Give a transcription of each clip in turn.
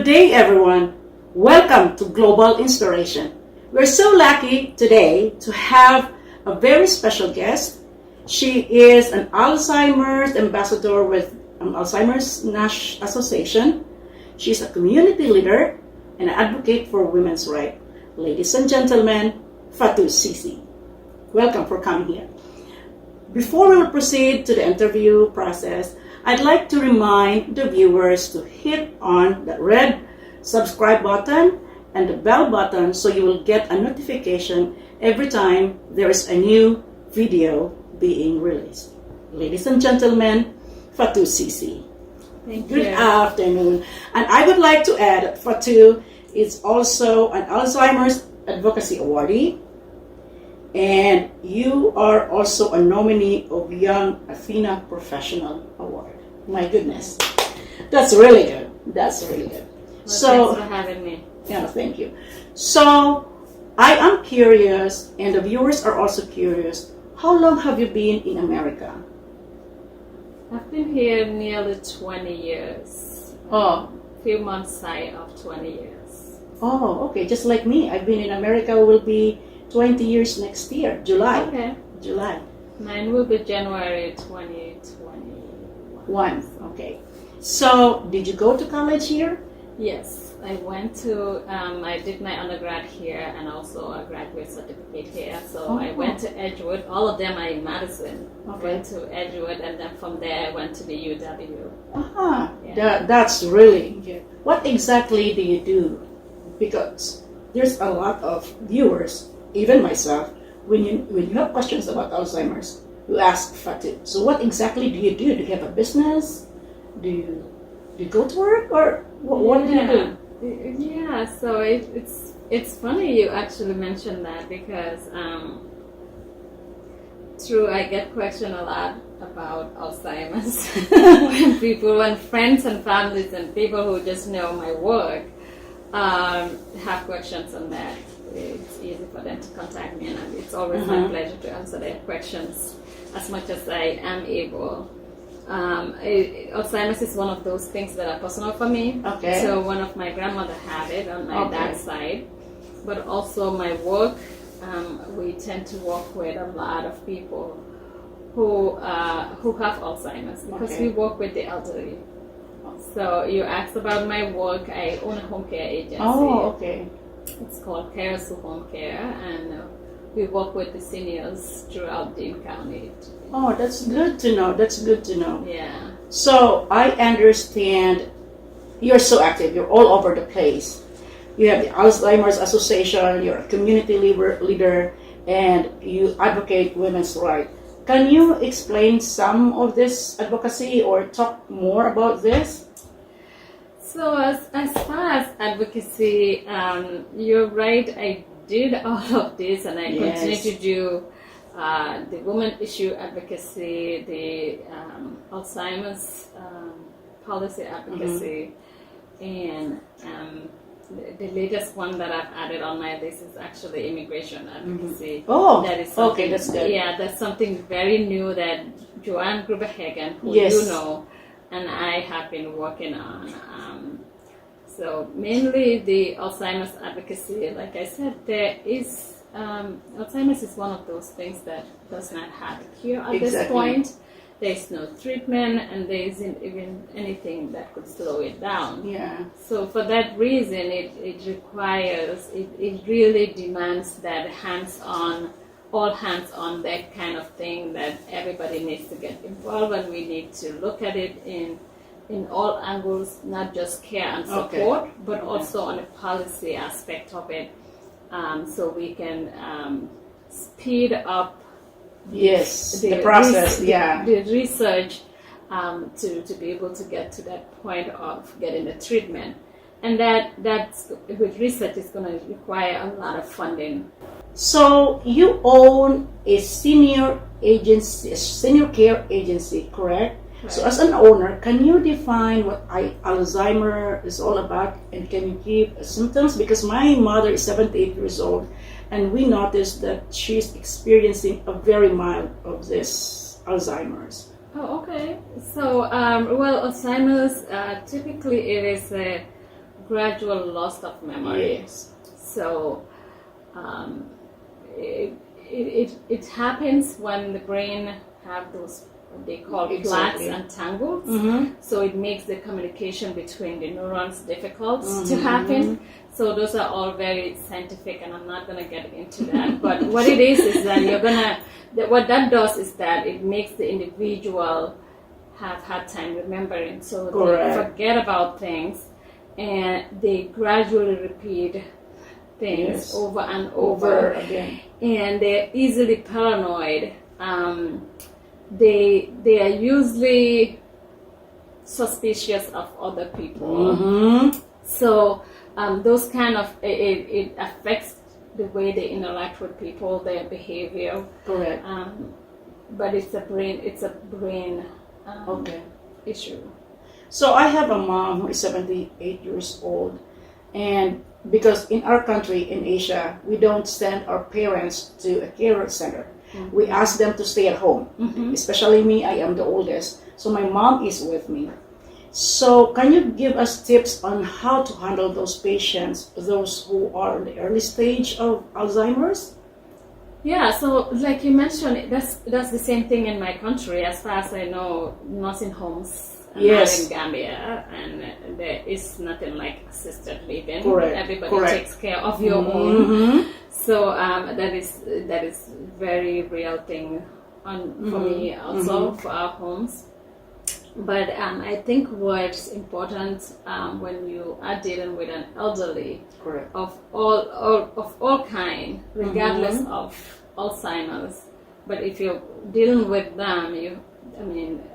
Good day, everyone. Welcome to Global Inspiration. We're so lucky today to have a very special guest. She is an Alzheimer's ambassador with Alzheimer's Association. She's a community leader and an advocate for women's rights. Ladies and gentlemen, Fatou Ceesay. Welcome for coming here. Before we will proceed to the interview process, I'd like to remind the viewers to hit on the red subscribe button and the bell button so you will get a notification every time there is a new video being released. Ladies and gentlemen, Fatou Ceesay. Thank you. Good afternoon. And I would like to add that Fatou is also an Alzheimer's Advocacy awardee, and you are also a nominee of Young Athena Professional Award. My goodness, that's really good. That's really good. Well, thanks for having me. Yeah, thank you. So I am curious, and the viewers are also curious. How long have you been in America? I've been here nearly 20 years. Oh, A few months shy of 20 years. oh, okay. Just like me, I've been in America. Will be 20 years next year, July. Okay. July. Mine will be January 2021. One. Okay. So, did you go to college here? Yes, I went to, I did my undergrad here and also a graduate certificate here. So I went to Edgewood. All of them are in Madison. Okay. Went to Edgewood, and then from there I went to the UW. Yeah. That's really good. What exactly do you do? Because there's a lot of viewers, even myself, when you have questions about Alzheimer's, you ask Fatou. So what exactly do you do? Do you have a business? Do you go to work, or what do you do? Yeah, so it's funny you actually mentioned that, because I get questioned a lot about Alzheimer's when friends and families and people who just know my work have questions on that. It's easy for them to contact me, and it's always my pleasure to answer their questions as much as I am able. Alzheimer's is one of those things that are personal for me. Okay. So one of my grandmother had it on my dad's side, but also my work. We tend to work with a lot of people who have Alzheimer's, because we work with the elderly. So you asked about my work. I own a home care agency. Oh, okay. It's called Cairasu Home Care, and we work with the seniors throughout Dean County. Oh, that's good to know. That's good to know. Yeah. So I understand you're so active. You're all over the place. You have the Alzheimer's Association. You're a community leader, and you advocate women's rights. Can you explain some of this advocacy or talk more about this? So as far as advocacy, you're right. I did all of this, and I continue to do the women issue advocacy, the Alzheimer's policy advocacy, and the latest one that I've added on my list is actually immigration advocacy. Oh, that is okay, that's good. Yeah, that's something very new that Joanne Gruber-Hagen, who Yes. you know, and I have been working on. So mainly the Alzheimer's advocacy. Like I said, there is Alzheimer's is one of those things that does not have a cure at this point. There's no treatment, and there isn't even anything that could slow it down. Yeah. So for that reason, it really demands that all hands on deck kind of thing, that everybody needs to get involved, and we need to look at it in all angles, not just care and support, but also on the policy aspect of it, so we can speed up the process, the research, to be able to get to that point of getting the treatment. And that's with research is going to require a lot of funding. So you own a senior care agency, correct? Right. So as an owner, can you define what Alzheimer is all about, and can you give symptoms? Because my mother is 78 years old, and we noticed that she's experiencing a very mild of this Alzheimer's. Oh, okay. So, well, Alzheimer's, typically it is gradual loss of memory. Yes. So it happens when the brain have those what they call plaques and tangles. So it makes the communication between the neurons difficult to happen. So those are all very scientific, and I'm not gonna get into that. But what it is that what that does is that it makes the individual have hard time remembering. So they forget about things, and they gradually repeat things over and over again. And they're easily paranoid. They are usually suspicious of other people. So those kind of it affects the way they interact with people, their behavior. Correct. But it's a brain issue. So I have a mom who is 78 years old, and because in our country, in Asia, we don't send our parents to a care center. We ask them to stay at home. Especially me, I am the oldest, so my mom is with me. So can you give us tips on how to handle those patients, those who are in the early stage of Alzheimer's? Yeah, so like you mentioned, that's the same thing in my country. As far as I know, nursing homes are not in Gambia, and there is nothing like assisted living. Everybody takes care of your own. So that is very real thing for me also for our homes. But I think what's important when you are dealing with an elderly of all kind, regardless of Alzheimer's, but if you're dealing with them,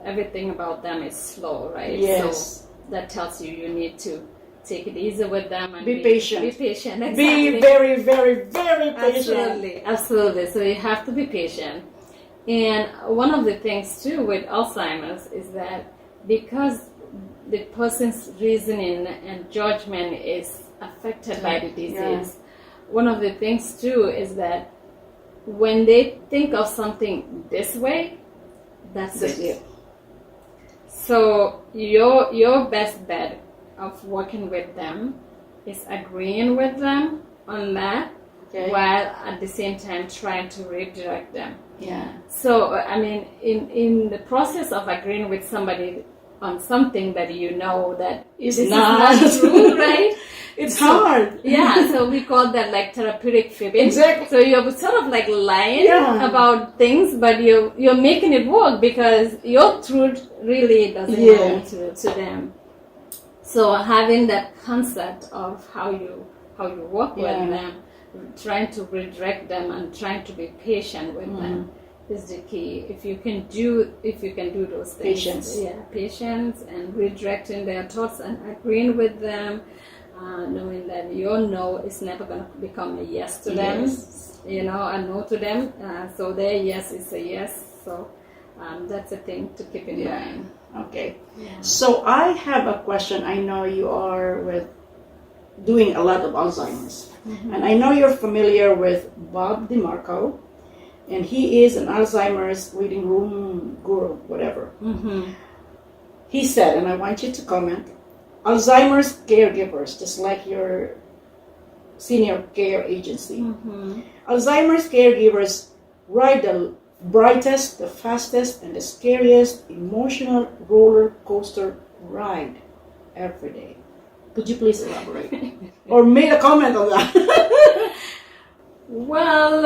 everything about them is slow, right? Yes. So that tells you need to take it easy with them and be patient. Be patient. Exactly. Be very, very, very patient. Absolutely. So you have to be patient. And one of the things too with Alzheimer's is that because the person's reasoning and judgment is affected by the disease, one of the things too is that when they think of something this way, that's it. So your best bet of working with them is agreeing with them on that, while at the same time trying to redirect them. So in the process of agreeing with somebody on something that you know that this is not true, right? It's hard. So we call that like therapeutic fibbing. Exactly. So you're sort of like lying about things, but you're making it work because your truth really doesn't matter to them. So having that concept of how you work with them, trying to redirect them and trying to be patient with them is the key. If you can do those things, patience and redirecting their thoughts and agreeing with them, knowing that your no is never going to become a yes to them, a no to them. So their yes is a yes. So that's a thing to keep in mind. Okay. So I have a question. I know you are doing a lot of Alzheimer's, and I know you're familiar with Bob DeMarco, and he is an Alzheimer's reading room guru, whatever. He said, and I want you to comment, Alzheimer's caregivers, just like your senior care agency, Alzheimer's caregivers ride the brightest, the fastest, and the scariest emotional roller coaster ride every day. Could you please elaborate? Or make a comment on that? Well,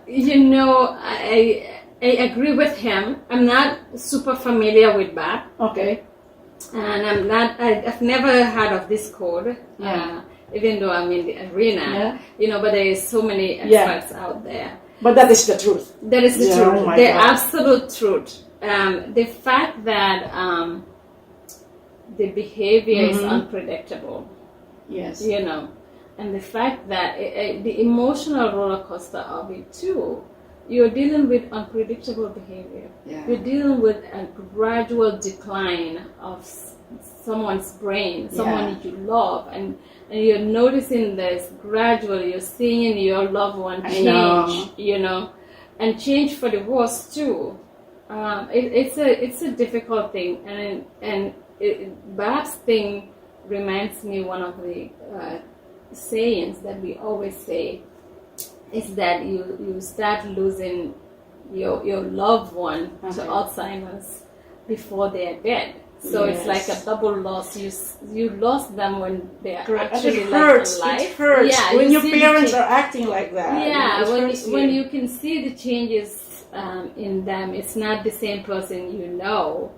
I agree with him. I'm not super familiar with that. Okay. And I've never heard of this code, even though I'm in the arena, but there is so many experts out there. But that is the truth. That is the truth. The absolute truth. The fact that the behavior is unpredictable. Yes. And the fact that the emotional roller coaster of it too, you're dealing with unpredictable behavior. You're dealing with a gradual decline of someone's brain, someone you love, and you're noticing this gradually. You're seeing your loved one change, and change for the worse too. It's a difficult thing, and Bab's thing reminds me one of the sayings that we always say is that you start losing your loved one to Alzheimer's before they're dead. So it's like a double loss. You lost them when they're actually it hurts. alive. It hurts when your parents are acting like that. Yeah, when you can see the changes in them, it's not the same person you know,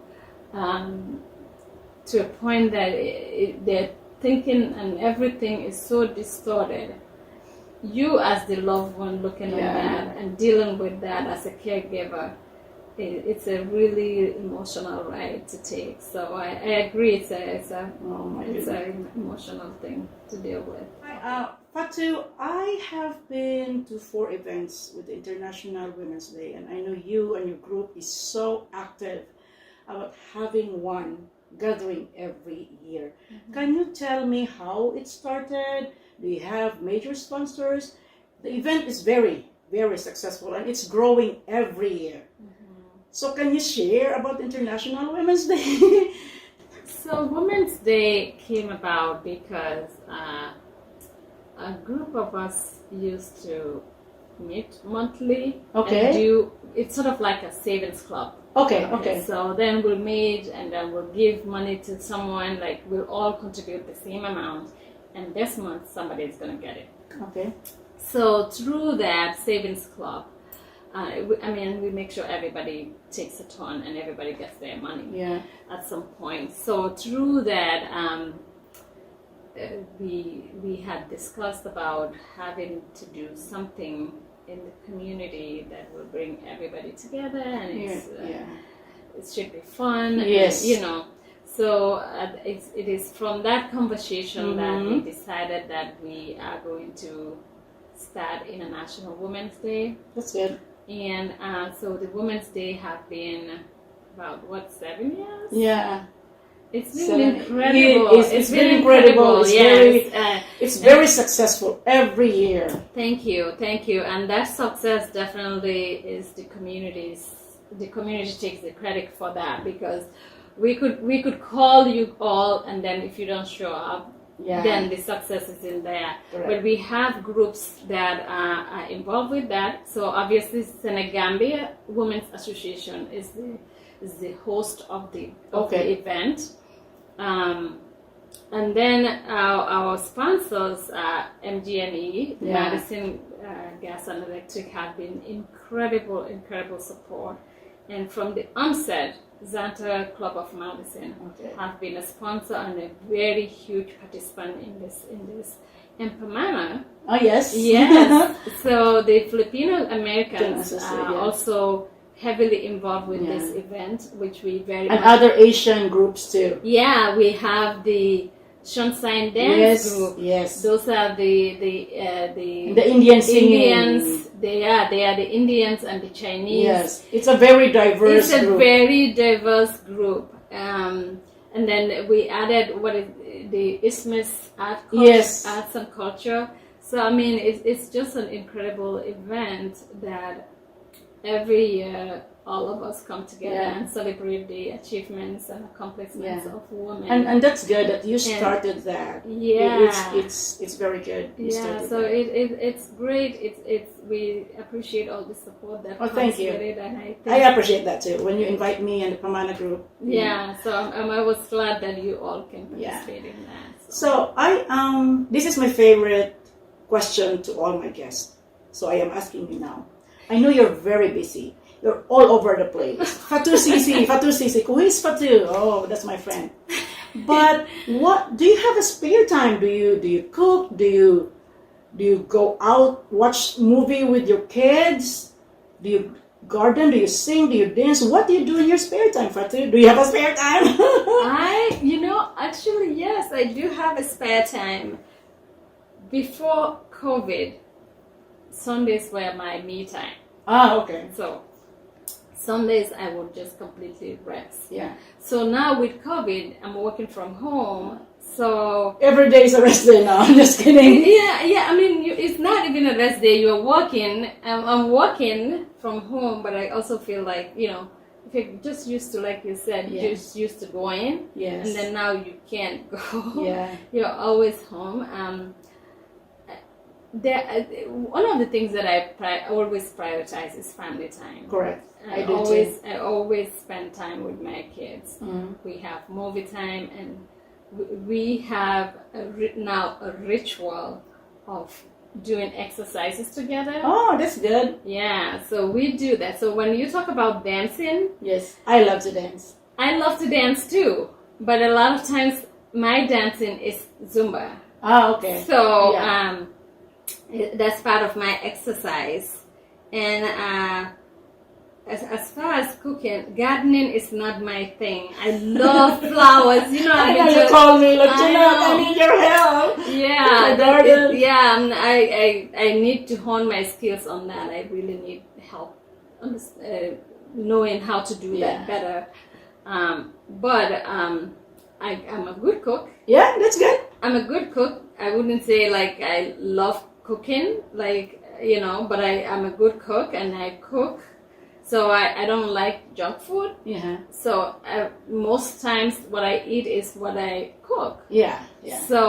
to a point that their thinking and everything is so distorted. You as the loved one looking at that and dealing with that as a caregiver, it's a really emotional ride to take. So I agree, it's an emotional thing to deal with. Fatou, I have been to 4 events with the International Women's Day, and I know you and your group is so active about having one gathering every year. Mm-hmm. Can you tell me how it started? Do you have major sponsors? The event is very, very successful, and it's growing every year. So can you share about International Women's Day? So Women's Day came about because a group of us used to meet monthly and do, it's sort of like a savings club. Okay. So then we'll meet and then we'll give money to someone, like we'll all contribute the same amount, and this month somebody is going to get it. Okay. So through that savings club, we make sure everybody takes a turn and everybody gets their money at some point. So through that, we had discussed about having to do something in the community that will bring everybody together, and it should be fun. Yes. And, so it is from that conversation that we decided that we are going to start International Women's Day. That's good. And so the Women's Day have been about 7 years? Yeah. It's been incredible. It's been incredible. It's very successful every year. Thank you. And that success definitely is the community's. The community takes the credit for that, because we could call you all, and then if you don't show up, then the success is in there. Correct. But we have groups that are involved with that. So obviously, Senegambia Women's Association is the host of the event. And then our sponsors, MGNE, Madison Gas and Electric, have been incredible support. And from the onset, Zanta Club of Madison have been a sponsor and a very huge participant in this. And Pamana. Oh, yes. Yes. So the Filipino Americans are also heavily involved with this event, which we very and much... other Asian groups too. Yeah, we have the Shunsign Dance group. Yes. Those are the Indian singing. Indians. They are the Indians and the Chinese. Yes, it's a very diverse group. It's a very diverse group. And then we added the Isthmus arts and culture. So I mean, it's just an incredible event that every year all of us come together and celebrate the achievements and accomplishments of women. And that's good that you started that. Yeah, it's very good. So it's great. We appreciate all the support that comes thank you. with it, and I appreciate that too when you invite me and the Pamana group. Yeah, so I was glad that you all can participate in that. So this is my favorite question to all my guests. So I am asking you now. I know you're very busy. You're all over the place. Fatou Ceesay. Who is Fatou? Oh, that's my friend. But what do you have a spare time? Do you cook? Do you go out watch movie with your kids? Do you garden? Do you sing? Do you dance? What do you do in your spare time, Fatou? Do you have a spare time? Actually, yes, I do have a spare time. Before COVID, Sundays were my me time. Okay. So Sundays I would just completely rest. Yeah. So now with COVID, I'm working from home. So every day is a rest day now. I'm just kidding. Yeah. I mean, it's not even a rest day. You're working. I'm working from home, but I also feel like if you're just used to, like you said, just used to go in, Yes. and then now you can't go. Yeah. You're always home. One of the things that I always prioritize is family time. Correct. I do always, too. I always spend time with my kids. Mm. We have movie time, and we have now a ritual of doing exercises together. Oh, that's good. Yeah, so we do that. So when you talk about dancing, Yes, I love to dance. I love to dance too, but a lot of times my dancing is Zumba. Ah, okay. So Yeah. that's part of my exercise. And as far as cooking, gardening is not my thing. I love flowers. You know, I know you call me, like, Jeanette, I need your help. Yeah, I need to hone my skills on that. I really need help knowing how to do that better. But I'm a good cook. Yeah, that's good. I'm a good cook. I wouldn't say like I love cooking, like, you know, but I'm a good cook, and I cook. So I don't like junk food. Yeah. So most times what I eat is what I cook. Yeah. Yeah. So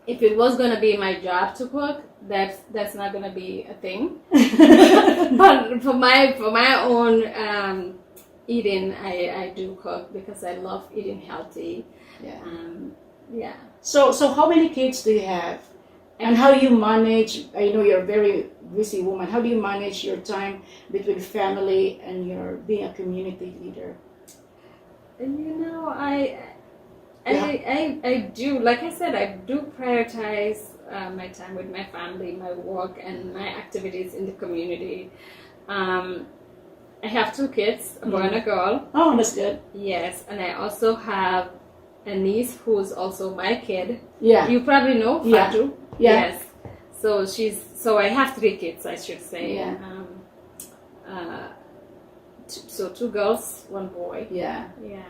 if it was gonna be my job to cook, that's not gonna be a thing. But for my own eating, I do cook because I love eating healthy. Yeah. Yeah. So how many kids do you have? And how you manage, I know you're a very busy woman, how do you manage your time between family and your being a community leader? You know, I do, like I said, I do prioritize my time with my family, my work, and my activities in the community. I have 2 kids, a boy and a girl. Oh, that's good. Yes, and I also have a niece who's also my kid. Yeah. You probably know Fatou. Yeah. Yes. So I have 3 kids, I should say. Yeah. So 2 girls, 1 boy. Yeah. Yeah.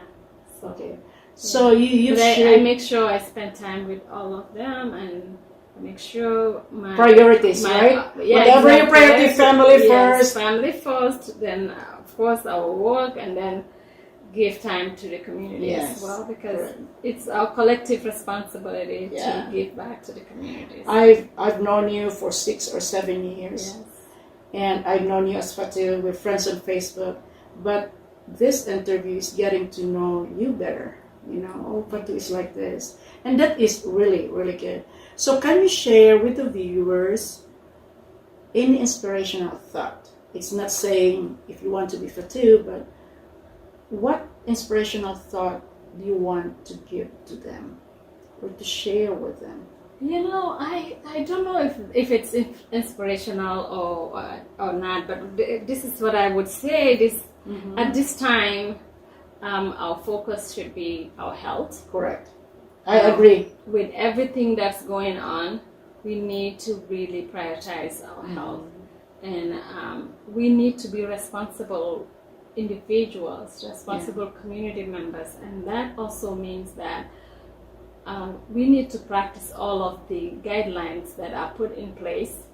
So, Okay. So you I make sure I spend time with all of them, and I make sure priorities, right? Yeah, whatever exactly. your priority, family Yes, first. family first. Then of course our work, and then give time to the community as well, because it's our collective responsibility to give back to the communities. I've known you for 6 or 7 years, Yes. and I've known you as Fatou. We're friends on Facebook, but this interview is getting to know you better. You know, oh, Fatou is like this, and that is really, really good. So can you share with the viewers any inspirational thought? It's not saying if you want to be Fatou, but what inspirational thought do you want to give to them or to share with them? You know, I don't know if it's inspirational or not, but this is what I would say. At this time, our focus should be our health. Correct. I agree. With everything that's going on, we need to really prioritize our health, and we need to be responsible individuals, responsible community members, and that also means that we need to practice all of the guidelines that are put in place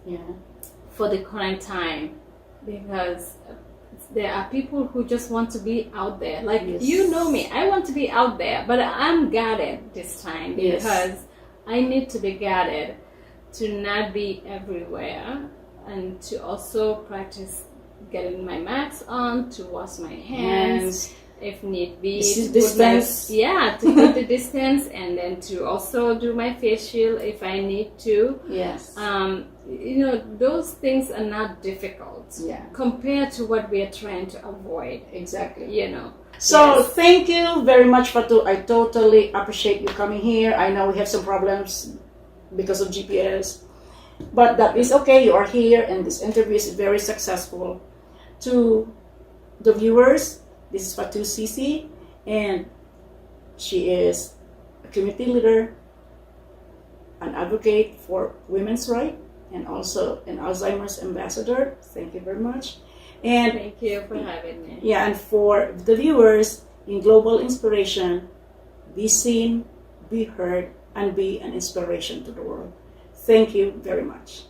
for the current time, because there are people who just want to be out there. Like, you know me, I want to be out there, but I'm guarded this time because I need to be guarded to not be everywhere, and to also practice getting my mask on, to wash my hands if need be, to distance. to put the distance, and then to also do my facial if I need to. Yes. You know, those things are not difficult compared to what we are trying to avoid. Exactly. You know. So thank you very much, Fatou. I totally appreciate you coming here. I know we have some problems because of GPS, but that is okay. You are here, and this interview is very successful. To the viewers, this is Fatou Ceesay, and she is a community leader, an advocate for women's rights, and also an Alzheimer's ambassador. Thank you very much. And thank you for having me. Yeah, and for the viewers in Global Inspiration, be seen, be heard, and be an inspiration to the world. Thank you very much.